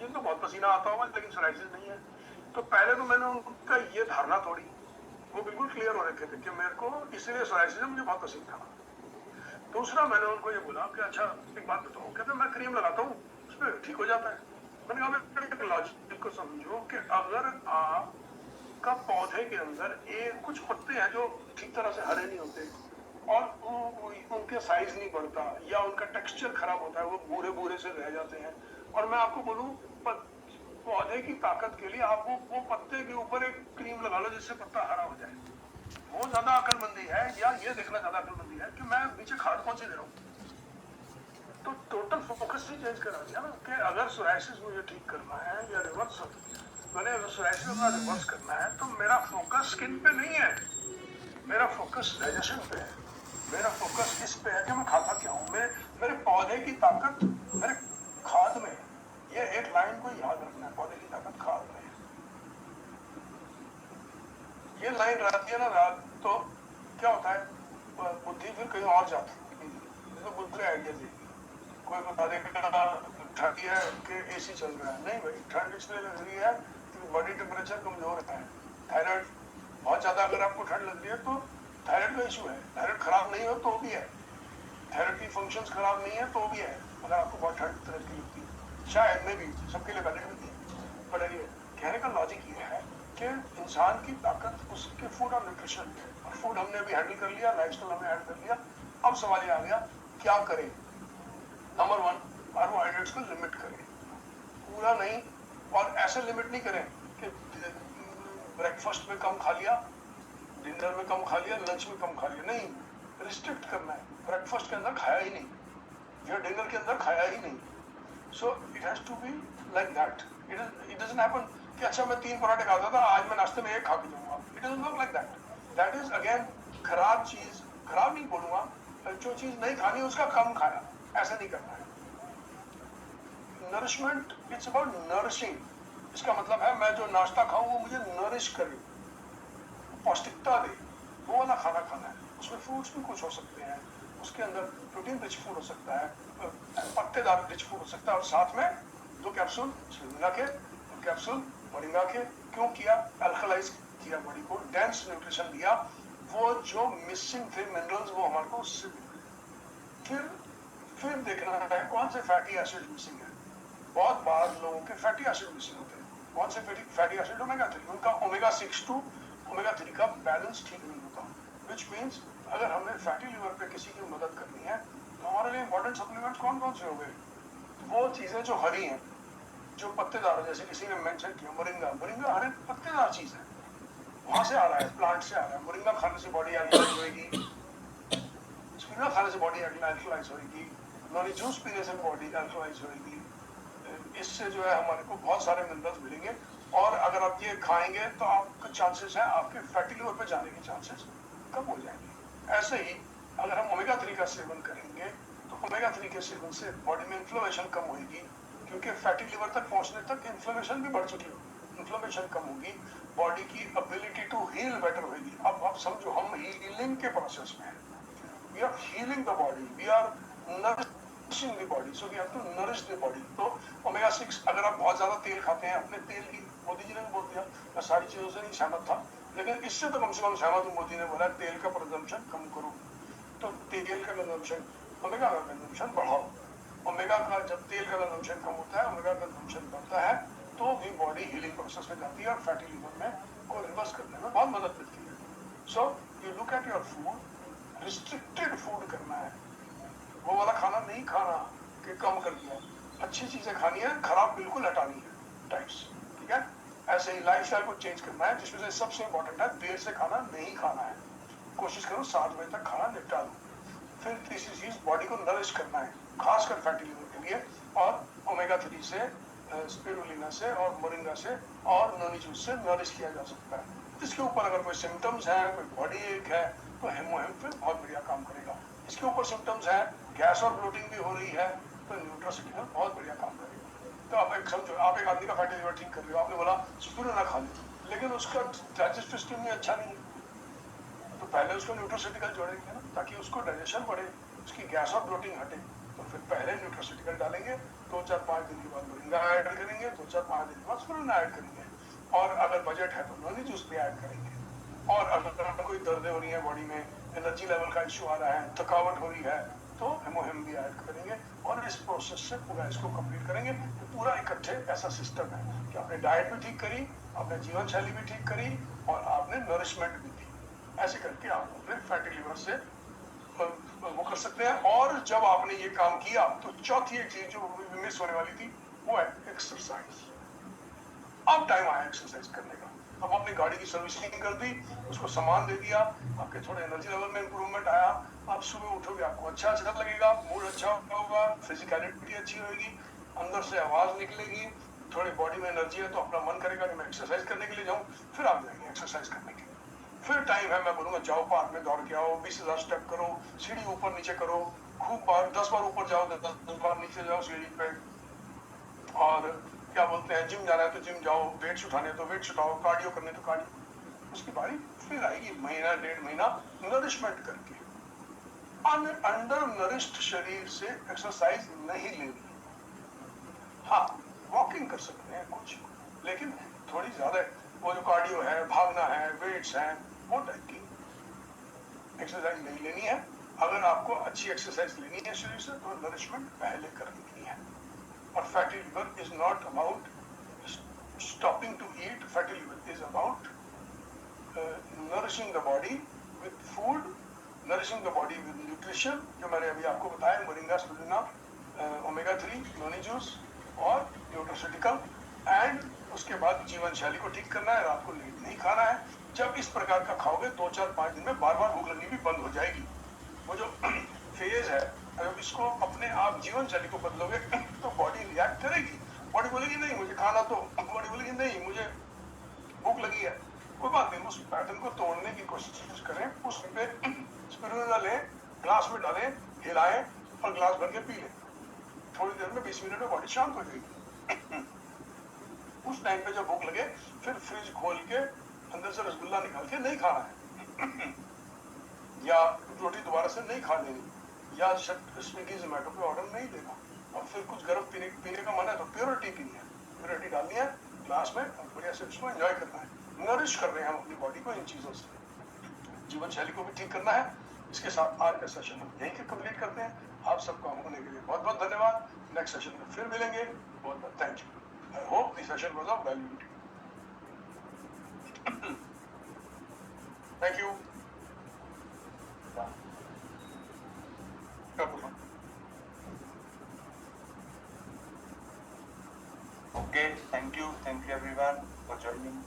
मुझे तो बहुत पसीना आता होगा लेकिन सोराइसिस नहीं है। तो पहले तो मैंने उनका ये धारणा तोड़ी, वो बिल्कुल क्लियर हो रखे थे कि मेरे को इसलिए सोराइसिस है, मुझे बहुत पसीना था। दूसरा मैंने उनको ये बोला कि अच्छा एक बात बताओ, कहते मैं क्रीम लगाता हूँ उसमें ठीक हो जाता है। मैंने कहा लॉजिक को समझो कि अगर आपका पौधे के अंदर एक कुछ पत्ते हैं जो ठीक तरह से हरे नहीं होते और उनके साइज नहीं बढ़ता या उनका टेक्सचर खराब होता है, वो भूरे भूरे से रह जाते हैं, और मैं आपको बोलूं पौधे की ताकत के लिए आप वो पत्ते के ऊपर एक क्रीम लगा लो जिससे पत्ता हरा हो जाए, वो ज्यादा अकलमंदी है, या ये देखना ज्यादा अकलमंदी है कि मैं नीचे खाद कौन सी दे रहा हूँ। तो टोटल फोकस ही चेंज करा दिया ना कि अगर सोराइसिस मुझे ठीक करना है या रिवर्स, मैंने अगर सोराइसिस अपना रिवर्स करना है तो मेरा फोकस स्किन पे नहीं है, मेरा फोकस डाइजेशन पे है, मेरा फोकस इस पे है कि मैं खाता क्या हूँ, मेरे पौधे की ताकत मेरे खाद में है। ये एक लाइन को याद रखना है, पौधे की ताकत खाद में है। ये लाइन रहती है ना रात, तो क्या होता है, बुद्धि फिर कहीं और जाती है, तो बुद्धि आइडिया देगी। कोई बता देगा ठंडी है कि एसी चल रहा है, नहीं भाई, ठंड इसलिए लग रही है क्योंकि बॉडी टेम्परेचर कमजोर है। थायराइड बहुत ज्यादा अगर आपको ठंड लग रही है तो थायराइड का इशू है, थायराइड खराब नहीं हो तो भी है, थायराइड की फंक्शंस खराब नहीं है तो भी है, अगर आपको बहुत ठंड तरह की लगती है, शायद में भी सबके लिए वैलिड नहीं है। पर ये कहने का लॉजिक ये है कि इंसान की ताकत उसके फूड और न्यूट्रिशन है, और फूड हमने अभी हैंडल कर लिया, लाइफस्टाइल हमने हैंडल कर लिया। अब सवाल ये आ गया क्या करें। नंबर 1, कार्बोहाइड्रेट्स को लिमिट करें, पूरा नहीं, और ऐसे लिमिट नहीं करें कि ब्रेकफास्ट में कम खा लिया, डिनर में कम खा लिया, लंच में कम खा लिया, नहीं, रिस्ट्रिक्ट करना है। ब्रेकफास्ट के अंदर खाया ही नहीं या डिनर के अंदर खाया ही नहीं, so it has to be like that. It doesn't happen कि अच्छा मैं 3 पराठे खाता था, आज मैं नाश्ते में 1 खा के जाऊंगा, it doesn't work like that. That is again खराब चीज, खराब नहीं बोलूंगा, जो चीज नहीं खानी उसका कम खाया, ऐसा नहीं करना है। नरिशमेंट, इट्स अबाउट नरिशिंग, इसका मतलब है मैं जो नाश्ता खाऊं वो मुझे नरिश करे, पौष्टिकता दे, वो वाला खाना खाना है। उसमें फ्रूट्स भी कुछ हो सकते हैं, उसके अंदर प्रोटीन रिच फूड हो सकता है, पत्तेदार रिच फूड हो सकता है, और साथ में 2 कैप्सूल स्पिरुलिना के, 2 कैप्सूल मोरिंगा के। क्यों किया, अल्कलाइज किया बॉडी को, डेंस न्यूट्रिशन दिया, वो जो मिसिंग थे मिनरल्स वो हमारे को उससे मिले। फिर देखना है कौन से फैटी एसिड मिसिंग है। बहुत बार लोगों के फैटी एसिड मिसिंग होते हैं, कौन से फैटी एसिड, ओमेगा 3, उनका ओमेगा 6 टू ओमेगा 3 का बैलेंस ठीक नहीं होता, विच मीन्स अगर हमें फैटी लिवर पे किसी की मदद करनी है तो हमारे लिए इंपॉर्टेंट सप्लीमेंट्स कौन कौन से हो गए, वो चीजें जो हरी हैं, जो पत्तेदार, जैसे किसी ने मेंशन किया मोरिंगा, मोरिंगा हरे पत्तेदार चीज है, वहां से आ रहा है, प्लांट से आ रहा है। मोरिंगा खाने से बॉडी एल्कलाइज होगी, स्पिरुलिना खाने से बॉडी एल्कलाइज होगी, नॉनी जूस पीने से बॉडी एल्कलाइज होगी, इससे जो है हमारे को बहुत सारे मिनरल्स मिलेंगे, और अगर आप ये खाएंगे तो आपका चांसेस है आपके फैटी लिवर पे जाने के चांसेस कम हो जाएंगे। ऐसे ही अगर हम ओमेगा 3 का सेवन करेंगे तो ओमेगा 3 के सेवन से बॉडी में इन्फ्लेमेशन कम होगी, क्योंकि फैटी लिवर तक पहुंचने तक इन्फ्लेमेशन भी बढ़ चुकी होगी, इन्फ्लेमेशन कम होगी, बॉडी की एबिलिटी टू हील बेटर होगी। अब आप समझो हम हीलिंग के प्रोसेस में हैं, we are healing the body, we are nourishing the body, so we have to nourish the body. तो ओमेगा 6, अगर आप बहुत ज्यादा तेल खाते हैं, अपने तेल की, मोदी जी ने बोल दिया, मैं सारी चीजों से नहीं सहमत था, लेकिन इससे तो कम से कम सहमत हूँ, मोदी ने बोला तेल का कंजम्पशन कम करो, तो तेल का कंजम्पशन, ओमेगा का कंजम्पशन बढ़ाओ। ओमेगा का जब तेल का कंजम्पशन कम होता है, ओमेगा का कंजम्पशन बढ़ता है, तो भी बॉडी हीलिंग प्रोसेस में जाती है और फैटी लिवर में को रिवर्स करने में बहुत मदद मिलती है। So you look at your food, restricted food करना है, वो वाला खाना नहीं खाना कि कम कर दिया, अच्छी चीजें खानी है, खराब बिल्कुल हटानी है टाइप्स, ठीक है। ऐसे ही लाइफस्टाइल को चेंज करना है, जिसमें से सबसे इंपॉर्टेंट है देर से खाना नहीं खाना है, कोशिश करो 7 बजे तक खाना निपटा दो। फिर तीसरी चीज बॉडी को नरिश करना है, खासकर फैटी लिवर के लिए, और ओमेगा 3 से, स्पिरुलिना से और मोरिंगा से और नोनी जूस से नरिश किया जा सकता है। इसके ऊपर अगर कोई सिम्टम्स है, कोई बॉडी एक है, तो हेमोहेम्फिन बहुत बढ़िया काम करेगा। इसके ऊपर सिम्टम्स है, गैस और ब्लोटिंग भी हो रही है, तो न्यूट्रास्यूटिकल बहुत बढ़िया काम करेगा। तो आप एक समझो, आप एक आदमी का फैटी लिवर ठीक कर रहे हो, आपने बोला स्पिरुलिना खा लो, लेकिन उसका डाइजेस्टिव सिस्टम में अच्छा नहीं है, तो पहले उसको न्यूट्रास्यूटिकल जोड़ेंगे ना, ताकि उसको डाइजेशन बढ़े, उसकी गैस और ब्लोटिंग हटे, तो फिर पहले न्यूट्रोसिटिकल डालेंगे, 2-4-5 दिन के बाद मोरिंगा ऐड करेंगे, 2-4-5 दिन के बाद स्पिरुलिना ऐड करेंगे, और अगर बजट है तो नॉनी जूस भी ऐड करेंगे। और अगर कोई दर्दें हो रही है बॉडी में, एनर्जी लेवल का इश्यू आ रहा है, थकावट हो रही है, तो हेमोहिम भी ऐड करेंगे, और इस प्रोसेस से पूरा इसको कंप्लीट करेंगे। तो पूरा इकट्ठे ऐसा सिस्टम है कि आपने डाइट भी ठीक करी, आपने जीवन शैली भी ठीक करी, और आपने नरिशमेंट भी दी। ऐसे करके आप अपने फैटी लिवर से वो कर सकते हैं। और जब आपने ये काम किया तो चौथी एक चीज जो मिस होने वाली थी वो है एक्सरसाइज। अब टाइम आया एक्सरसाइज करने का। अब आपने गाड़ी की सर्विसिंग कर दी, उसको सामान दे दिया, आपके थोड़े एनर्जी लेवल में इंप्रूवमेंट आया, आप सुबह उठोगे आपको अच्छा लगेगा, मूड अच्छा होगा, फिजिकलिटी अच्छी होगी, अंदर से आवाज निकलेगी, थोड़ी बॉडी में एनर्जी है तो अपना मन करेगा कि मैं एक्सरसाइज करने के लिए जाऊं, फिर आप जाएंगे एक्सरसाइज करने के लिए। फिर टाइम है, मैं बोलूंगा जाओ पार्क में दौड़ के आओ, 20,000 स्टेप करो, सीढ़ी ऊपर नीचे करो, खूब बार 10 बार ऊपर जाओ, 10 बार नीचे जाओ सीढ़ी पे। और क्या बोलते हैं, जिम जाना है तो जिम जाओ, वेट्स उठाने तो वेट्स उठाओ, कार्डियो करने तो कार्डियो। उसकी बारी फिर आएगी महीना 1.5 महीना नरिशमेंट करके। अंडर नरिश्ड शरीर से एक्सरसाइज नहीं लेनी। हाँ, वॉकिंग कर सकते हैं कुछ, लेकिन थोड़ी ज्यादा वो जो कार्डियो है, भागना है, वेट्स हैं, वो टाइप की एक्सरसाइज नहीं लेनी है। अगर आपको अच्छी एक्सरसाइज लेनी है शरीर से तो नरिशमेंट पहले करनी है। और fatty liver is not about stopping to eat. Fatty liver is about nourishing the body with food, nourishing the body with nutrition, जो मैंने अभी आपको बताया, moringa, spirulina, omega 3, Noni juice और न्यूट्रोसिटिकल। एंड उसके बाद जीवन शैली को ठीक करना है, रात को लेट नहीं खाना है। जब इस प्रकार का खाओगे 2-4-5 दिन में बार बार भूख लगनी भी बंद हो जाएगी। वो जो फेज है, अगर इसको अपने आप जीवन शैली को बदलोगे तो बॉडी रिएक्ट करेगी। बॉडी बोलेगी नहीं मुझे खाना, तो बॉडी बोलेगी नहीं मुझे भूख लगी है। कोई बात नहीं, उस पैटर्न को तोड़ने की कोशिश करें। उस पे स्पिरुलिना लें, ग्लास में डालें, हिलाएं और ग्लास भर के पी लें। थोड़ी देर में 20 मिनट में बॉडी शांत हो जाएगी। उस टाइम पे जब भूख लगे फिर फ्रिज खोल के अंदर से रसगुल्ला निकाल के नहीं खाना है, या रोटी दोबारा से नहीं खा लेनी, या स्विगी जोमेटो पे ऑर्डर नहीं देना। और फिर कुछ गर्म पीने का मन है तो प्योरिटी पीनी है, प्योरिटी डालनी है ग्लास में और बढ़िया से उसको एंजॉय करना है। नरिश कर रहे हैं हम अपनी बॉडी को इन चीजों से। जीवन शैली को भी ठीक करना है। इसके साथ आज का सेशन हम यहीं कंप्लीट करते हैं। आप सबका होने के लिए बहुत बहुत धन्यवाद। नेक्स्ट सेशन में फिर मिलेंगे। बहुत बहुत thank you. I hope this session was of value to you. Thank you. Okay, thank you everyone for joining